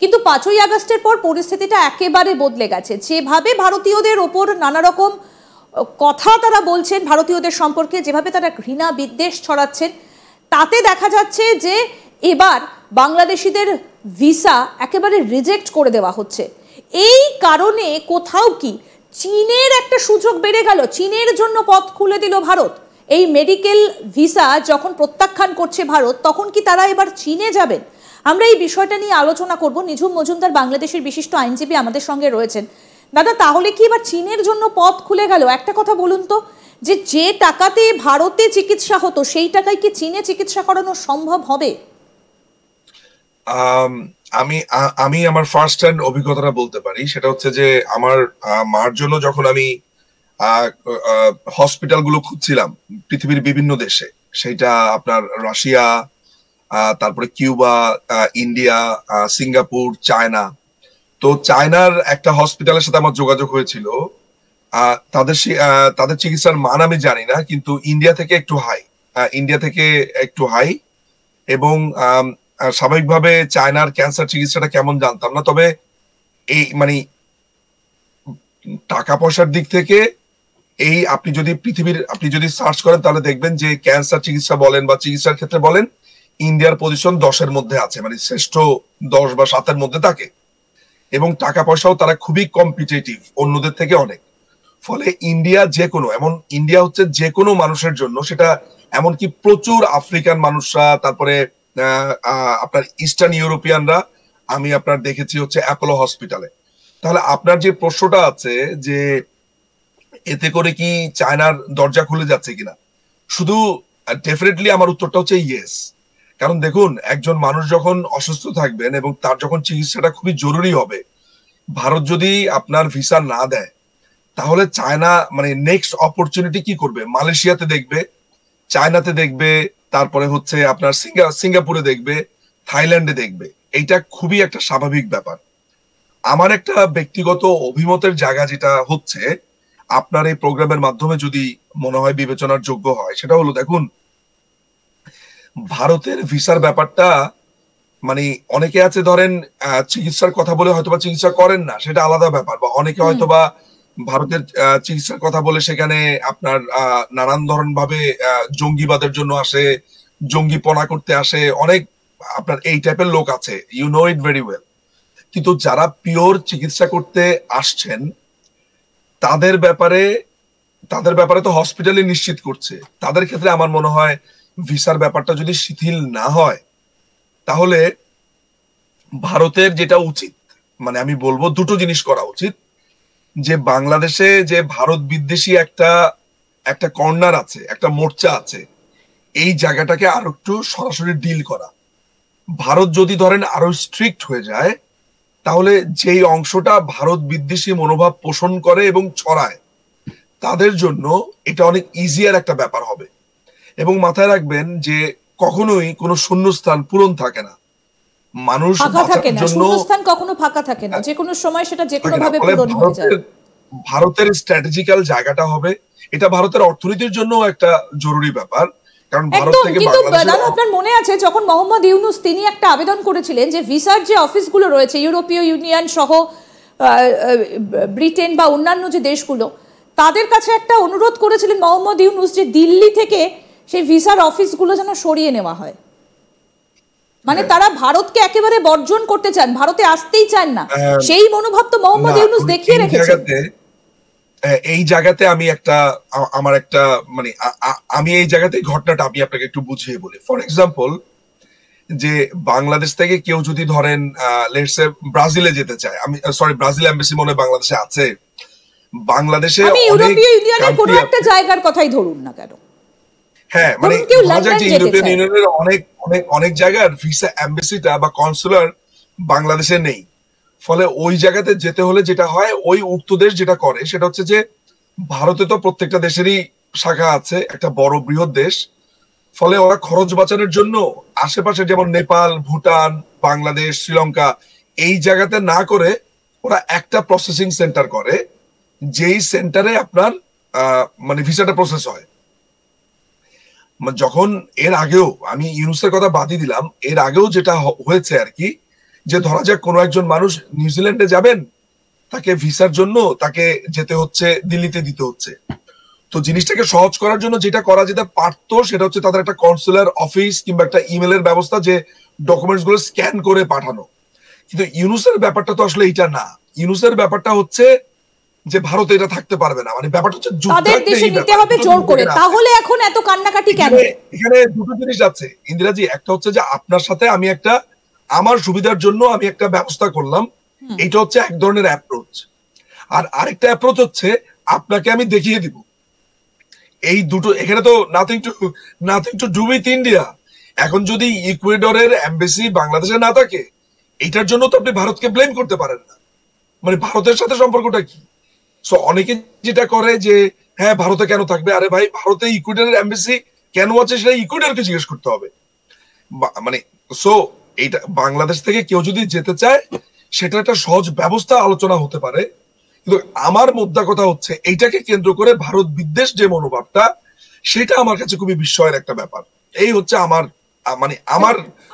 কিন্তু 5ই আগস্টের পর পরিস্থিতিটা একেবারে বদলে গেছে। যেভাবে ভারতীয়দের ওপর নানা রকম কথা তারা বলছেন, ভারতীয়দের সম্পর্কে যেভাবে তারা ঘৃণা বিদ্বেষ ছড়াচ্ছেন, তাতে দেখা যাচ্ছে যে এবার বাংলাদেশিদের ভিসা একেবারে রিজেক্ট করে দেওয়া হচ্ছে। এই কারণে কোথাও কি চীনের একটা সুযোগ বেড়ে গেল, চীনের জন্য পথ খুলে দিল ভারত। এই মেডিকেল ভিসা যখন প্রত্যাখ্যান করছে ভারত, তখন কি তারা এবার চীনে যাবেন? আমরা এই বিষয়টা নিয়ে আলোচনা করব। নিঝুম মজুমদার বাংলাদেশের বিশিষ্ট আইনজীবী আমাদের সঙ্গে রয়েছেন। দাদা, তাহলে কি এবার চীনের জন্য পথ খুলে গেল? একটা কথা বলুন তো, যে টাকাতে ভারতে চিকিৎসা হতো সেই টাকায় কি চীনে চিকিৎসা করানো সম্ভব হবে? আমি আমি আমার ফার্স্ট হ্যান্ড অভিজ্ঞতাটা বলতে পারি। সেটা হচ্ছে যে আমার মার জন্য যখন আমি হসপিটাল গুলো খুঁজছিলাম পৃথিবীর বিভিন্ন দেশে, সেটা আপনার রাশিয়া, তারপরে কিউবা, ইন্ডিয়া, সিঙ্গাপুর, চায়না। তো চায়নার একটা হসপিটালের সাথে আমার যোগাযোগ হয়েছিল। তাদের চিকিৎসার মান আমি জানি না, কিন্তু ইন্ডিয়া থেকে একটু হাই। এবং স্বাভাবিকভাবে চায়নার ক্যান্সার চিকিৎসাটা কেমন জানতাম না, তবে এই মানে টাকা পয়সার দিক থেকে আপনি যদি সার্চ করেন তাহলে দেখবেন যে ক্যান্সার চিকিৎসা বলেন বা চিকিৎসার ক্ষেত্রে বলেন, ইন্ডিয়ার পজিশন 10-এর মধ্যে আছে, মানে শ্রেষ্ঠ 10 বা 7-এর মধ্যে থাকে। এবং টাকা পয়সাও তারা খুবই কম্পিটিটিভ অন্যদের থেকে অনেক। ফলে ইন্ডিয়া হচ্ছে যে কোনো মানুষের জন্য, সেটা এমনকি প্রচুর আফ্রিকান মানুষরা, তারপরে আপনার ইস্টার্ন ইউরোপিয়ানরা আমি আপনার দেখেছি হচ্ছে অ্যাপোলো হসপিটালে। তাহলে আপনার যে প্রশ্নটা আছে যে এতে করে কি চায়নার দরজা খুলে যাচ্ছে কিনা, শুধু ডেফিনেটলি আমার উত্তরটা হচ্ছে ইয়েস। কারণ দেখুন, একজন মানুষ যখন অসুস্থ থাকবেন এবং তার যখন চিকিৎসাটা খুবই জরুরি হবে, ভারত যদি আপনার ভিসা না দেয়, তাহলে চায়না মানে নেক্সট অপরচুনিটি কি করবে? মালয়েশিয়াতে দেখবে, চায়নাতে দেখবে, তারপরে হচ্ছে আপনার সিঙ্গাপুরে দেখবে, থাইল্যান্ডে দেখবে। এইটা খুবই একটা স্বাভাবিক ব্যাপার। আমার একটা ব্যক্তিগত অভিমতের জায়গা যেটা হচ্ছে, আপনার এই প্রোগ্রামের মাধ্যমে যদি মনে হয় বিবেচনার যোগ্য হয়, সেটা হলো দেখুন, ভারতের ভিসার ব্যাপারটা মানে অনেকে আছে ধরেন চিকিৎসার কথা বলে হয়তোবা চিকিৎসা করেন না, সেটা আলাদা ব্যাপার। বা অনেকে হয়তোবা ভারতের চিকিৎসার কথা বলে সেখানে আপনার নানান ধরন ভাবে জঙ্গিবাদের জন্য আসে, জঙ্গিপনা করতে আসে, অনেক আপনার এই টাইপের লোক আছে, you know it very well. কিন্তু যারা পিওর চিকিৎসা করতে আসছেন, তাদের ব্যাপারে তো হসপিটালে নিশ্চিত করছে। তাদের ক্ষেত্রে আমার মনে হয় ভিসার ব্যাপারটা যদি শিথিল না হয়, তাহলে ভারতের যেটা উচিত, মানে আমি বলবো দুটো জিনিস করা উচিত। যে বাংলাদেশে যে ভারত বিদ্বেষী একটা কর্নার আছে, একটা মোর্চা আছে, এই জায়গাটাকে আরো একটু সরাসরি ডিল করা। ভারত যদি ধরেন আরো স্ট্রিক্ট হয়ে যায়, তাহলে যেই অংশটা ভারত বিদ্বেষী মনোভাব পোষণ করে এবং ছড়ায়, তাদের জন্য এটা অনেক ইজিয়ার একটা ব্যাপার হবে। এবং মাথায় রাখবেন যে কখনোই কোনো শূন্যস্থান পূরণ থাকে না। মানুষ শূন্যস্থান কখনো ফাঁকা থাকে না, যে কোনো সময় সেটা যে কোনো ভাবে পূরণ হয়ে যায়। ভারতের স্ট্র্যাটেজিক্যাল জায়গাটা হবে, এটা ভারতের অর্থনীতির জন্য একটা জরুরি ব্যাপার। কারণ ভারত থেকে বাংলাদেশ, আপনার মনে আছে যখন মোহাম্মদ ইউনূস তিনি একটা আবেদন করেছিলেন যে ভিসার যে অফিসগুলো রয়েছে ইউরোপীয় ইউনিয়ন সহ ব্রিটেন বা অন্যান্য যে দেশগুলো, তাদের কাছে একটা অনুরোধ করেছিলেন মোহাম্মদ ইউনূস যে দিল্লি থেকে সেই ভিসার অফিসগুলো যেন সরিয়ে নেওয়া হয়। মানে তারা ভারতকে একেবারে বর্জন করতে চান, ভারতে আসতেই চান না। সেই মনোভাব তো মোহাম্মদ ইউনূস দেখিয়ে রেখেছেন। এই জায়গাতে আমি এই জায়গাতে ঘটনাটা আমি আপনাকে একটু বুঝিয়ে বলি। ফর এক্সাম্পল, যে বাংলাদেশ থেকে কেউ যদি ধরেন লেটস সে ব্রাজিলে যেতে চায়, ব্রাজিল এমবাসি মনে বাংলাদেশে আছে, বাংলাদেশে ইউরোপীয় ইউনিয়নের কোনো একটা জায়গার কথাই ধরুন না কেন, হ্যাঁ মানে ইউরোপিয়ান ইউনিয়নের অনেক জায়গার ভিসা এমবাসিটা বা কনসুলার বাংলাদেশে নেই। ফলে ওই জায়গাতে যেতে হলে যেটা হয়, ওই উক্ত দেশ যেটা করে সেটা হচ্ছে যে, ভারতে তো প্রত্যেকটা দেশেরই শাখা আছে, একটা বড় বৃহৎ দেশ। ফলে ওরা খরচ বাঁচানোর জন্য আশেপাশে যেমন নেপাল, ভুটান, বাংলাদেশ, শ্রীলঙ্কা, এই জায়গাতে না করে ওরা একটা প্রসেসিং সেন্টার করে, যেই সেন্টারে আপনার মানে ভিসাটা প্রসেস হয়। যখন এর আগেও, আমি ইউনূসের কথা বাদই দিলাম, এর আগেও যেটা হয়েছে আর কি, যে ধরা যাক কোনো একজন মানুষ নিউজিল্যান্ডে যাবেন, তাকে ভিসার জন্য তাকে যেতে হচ্ছে দিল্লিতে দিতে হচ্ছে। তো জিনিসটাকে সহজ করার জন্য যেটা করা যেতে পারতো সেটা হচ্ছে তাদের একটা কনসুলার অফিস কিংবা একটা ইমেলের ব্যবস্থা, যে ডকুমেন্টস গুলো স্ক্যান করে পাঠানো। কিন্তু ইউনুসের ব্যাপারটা তো আসলে এটা না। ইউনুসের ব্যাপারটা হচ্ছে যে ভারতে এটা থাকতে পারবে না, মানে ব্যাপারটা হচ্ছে তাদের দেশে নিতে হবে জোর করে। তাহলে এখন এত কান্নাকাটি কেন? এখানে দুটো জিনিস আছে ইন্দিরাজি। একটা হচ্ছে যে আপনার সাথে আমি একটা আমার সুবিধার জন্য আমি একটা ব্যবস্থা করলাম, এটা হচ্ছে এক ধরনের অ্যাপ্রোচ। আর আরেকটা অ্যাপ্রোচ হচ্ছে আপনাকে আমি দেখিয়ে দিব। এই দুটো এখানে তো nothing to do with India. এখন যদি ইকুয়েডরের এমবাসি বাংলাদেশে না থাকে, এটার জন্য তো আপনি ভারতকে ব্লেম করতে পারেন না। মানে ভারতের সাথে সম্পর্কটা কি? সো অনেকে যেটা করে যে হ্যাঁ ভারতে কেন থাকবে, আরে ভাই ভারতে ইকুয়েডরের এমবাসি কেন আছে সেটা ইকুয়েডরকে জিজ্ঞেস করতে হবে। মানে সো এইটা বাংলাদেশ থেকে কেউ যদি যেতে চায় সেটা একটা সহজ ব্যবস্থা আলোচনা হতে পারে। কিন্তু আমার মুদ্রা কথা হচ্ছে এইটাকে কেন্দ্র করে ভারত বিদ্বেষ যে মনোভাবটা, সেটা আমার কাছে খুবই বিস্ময়ের একটা ব্যাপার। এই হচ্ছে আমার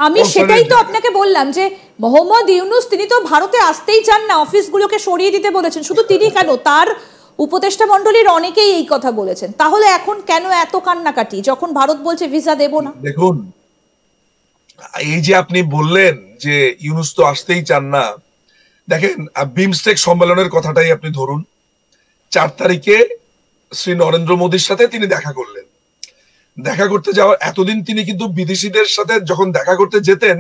আমি সেটাই তো আপনাকে বললাম যে মোহাম্মদ ইউনুস তিনি তো ভারতে আসতেই চান না, অফিসগুলোকে সরিয়ে দিতে বলেছেন। শুধু তিনি কেন, তার উপদেষ্টা মণ্ডলীর অনেকেই এই কথা বলেছেন। তাহলে এখন কেন এত কান্নাকাটি যখন ভারত বলছে ভিসা দেব না? দেখুন, এই যে আপনি বললেন যে ইউনুস তো আসতেই চান না, দেখেন বিমস্টেক সম্মেলনের কথাটাই আপনি ধরুন। 4 তারিখে শ্রী নরেন্দ্র মোদীর সাথে তিনি দেখা করলেন। দেখা করতে যাওয়ার এতদিন তিনি কিন্তু বিদেশিদের সাথে যখন দেখা করতে যেতেন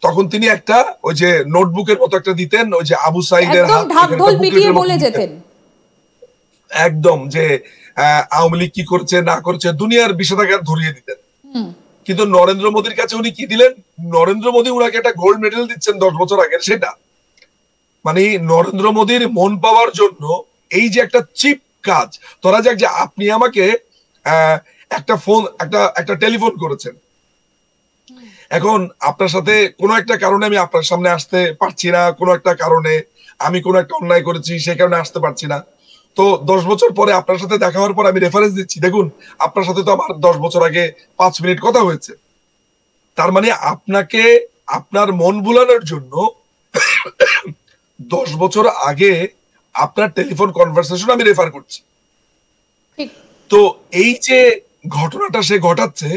তখন তিনি একটা ওই যে নোটবুকের মতো একটা দিতেন, ওই যে আবু সাইদের ঢাকঢোল পিটিয়ে বলে যেতেন একদম, যে আওয়ামী লীগ কি করছে না করছে দুনিয়ার বিষাদাগার ধরিয়ে দিতেন। কিন্তু নরেন্দ্র মোদীর কাছে উনি কি দিলেন? নরেন্দ্র মোদী উনাকে একটা গোল্ড মেডেল দিচ্ছেন 10 বছর আগের। সেটা মানে নরেন্দ্র মোদীর মন পাওয়ার জন্য এই যে একটা চিপ কাজ। ধরা যাক যে আপনি আমাকে একটা ফোন একটা টেলিফোন করেছেন, এখন আপনার সাথে কোনো একটা কারণে আমি আপনার সামনে আসতে পারছি না, কোনো একটা কারণে আমি কোনো একটা অন্যায় করেছি সেই কারণে আসতে পারছি না। তো 10 বছর পরে আপনার সাথে দেখা হওয়ার পর আমি রেফারেন্স দিচ্ছি, দেখুন আপনার সাথে তো আমার 10 বছর আগে 5 মিনিট কথা হয়েছে। তার মানে আপনাকে আপনার মন ভুলানোর জন্য 10 বছর আগে আপনার টেলিফোন কনভারসেশন আমি রেফার করছি। তো এই যে ঘটনাটা সে ঘটাচ্ছে,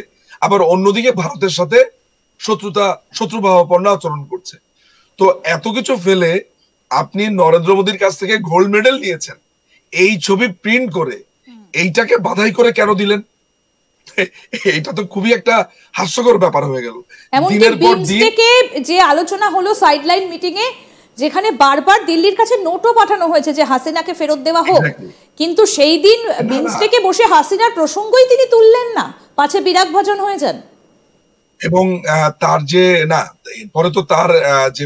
আবার অন্যদিকে ভারতের সাথে শত্রুভাবাপন্ন আচরণ করছে। তো এত কিছু ফেলে আপনি নরেন্দ্র মোদীর কাছ থেকে গোল্ড মেডেল নিয়েছেন, এই ছবি প্রিন্ট করে এইটাকে বাধাই করে কেন দিলেন? এটা তো খুবই একটা হাস্যকর ব্যাপার হয়ে গেল। দিনের পর দিন যে আলোচনা হলো সাইডলাইন মিটিং এ, যেখানে বারবার দিল্লির কাছে নোটও পাঠানো হয়েছে যে হাসিনাকে ফেরত দেওয়া হোক, কিন্তু সেই দিন বিমস্টেকে বসে হাসিনার প্রসঙ্গই তিনি তুললেন না, পাছে বিরাগ ভাজন হয়ে যান। এবং তার যে না পরে তো তার যে